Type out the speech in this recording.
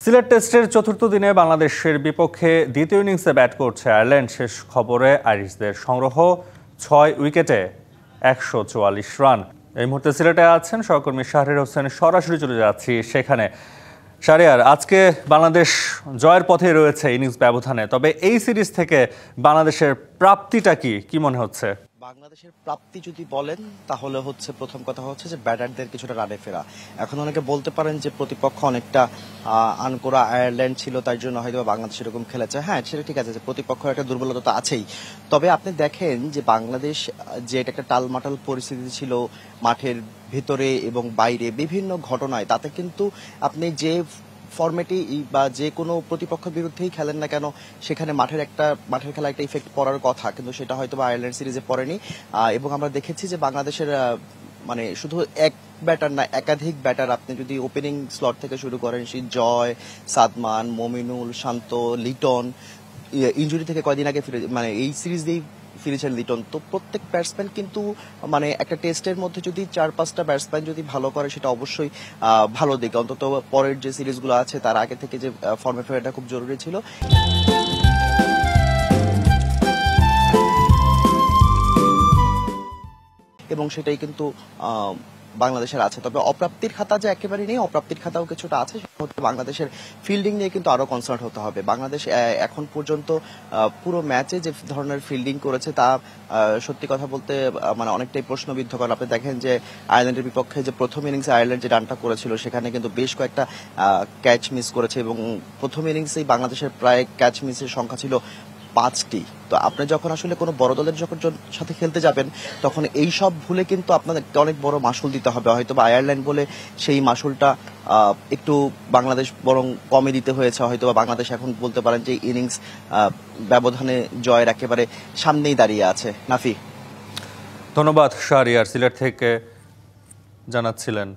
সিলেট টেস্টের চতুর্থ দিনে বাংলাদেশের বিপক্ষে দ্বিতীয় ইনিংসে ব্যাট করছে আয়ারল্যান্ড। শেষ খবরে আইরিশদের সংগ্রহ ৬ উইকেটে ১৪৪ রান। এই মুহূর্তে সিলেটে আছেন সহকর্মী শাহরিয়ার হোসেন, সরাসরি চলে যাচ্ছি সেখানে। শাহরিয়ার, আজকে বাংলাদেশ জয়ের পথে রয়েছে ইনিংস ব্যবধানে, তবে এই সিরিজ থেকে বাংলাদেশের প্রাপ্তিটা কি মনে হচ্ছে? বাংলাদেশের প্রাপ্তি যদি বলেন তাহলে হচ্ছে প্রথম কথা হচ্ছে যে ব্যাটারদের কিছুটা রানে ফেরা। এখন অনেকে বলতে পারেন যে প্রতিপক্ষ অনেকটা আনকোরা আয়ারল্যান্ড ছিল, তাই জন্য হয়তো বাংলাদেশ এরকম খেলেছে। হ্যাঁ, সেটা ঠিক আছে যে প্রতিপক্ষের একটা দুর্বলতা তো আছেই। তবে আপনি দেখেন যে বাংলাদেশ যে এটা একটা টালমাটাল পরিস্থিতি ছিল মাঠের ভিতরে এবং বাইরে বিভিন্ন ঘটনায়, তাতে কিন্তু আপনি যে ফরম্যাটে বা যে কোনো প্রতিপক্ষের বিরুদ্ধেই খেলেন না কেন, সেখানে মাঠের খেলা একটা ইফেক্ট পড়ার কথা, কিন্তু সেটা হয়তো বা আয়ারল্যান্ড সিরিজে পড়েনি। এবং আমরা দেখেছি যে বাংলাদেশের মানে শুধু এক ব্যাটার না, একাধিক ব্যাটার আপনি যদি ওপেনিং স্লট থেকে শুরু করেন, সেই জয়, সাদমান, মমিনুল, শান্ত, লিটন ইনজুরি থেকে কয়দিন আগে ফিরে, মানে এই সিরিজ দিয়েই ফিরেছেন লিটন। তো প্রত্যেক ব্যাটসম্যান কিন্তু মানে একটা টেস্টের মধ্যে যদি ৪-৫টা ব্যাটসম্যান যদি ভালো করে, সেটা অবশ্যই ভালো দিক। অন্তত পরের যে সিরিজগুলো আছে তার আগে থেকে যে ফর্মে ফেরাটা খুব জরুরি ছিল। এবং সেটাই কিন্তু বাংলাদেশের আছে। তবে অপ্রাপ্তির খাতা যে একেবারে নেই, অপ্রাপ্তির খাতাও কিছুটা আছে। বাংলাদেশের ফিল্ডিং নিয়ে কিন্তু আরো কনসার্ন হতে হবে। বাংলাদেশ এখন পর্যন্ত পুরো ম্যাচে যে ধরনের ফিল্ডিং করেছে তা সত্যি কথা বলতে মানে অনেকটাই প্রশ্নবিদ্ধ। কারণ আপনি দেখেন যে আয়ারল্যান্ডের বিপক্ষে যে প্রথম ইনিংসে আয়ারল্যান্ড যে রানটা করেছিল, সেখানে কিন্তু বেশ কয়েকটা ক্যাচ মিস করেছে এবং প্রথম ইনিংসেই বাংলাদেশের প্রায় ক্যাচ মিসের সংখ্যা ছিল 5টি। তো আপনি যখন আসলে কোনো বড় দলের সাথে খেলতে যাবেন, তখন এই সব ভুলে কিন্তু আপনাদেরকে অনেক বড় মাসুল দিতে হবে। হয়তো বা আয়ারল্যান্ড বলে সেই মাসুলটা একটু বাংলাদেশ বরং কমে দিতে হয়েছে। হয়তো বা বাংলাদেশ এখন বলতে পারেন যে ইনিংস ব্যবধানে জয়ের একেবারে সামনেই দাঁড়িয়ে আছে। নাফি, ধন্যবাদ শাহরিয়ার, সিলেট থেকে জানাচ্ছিলেন।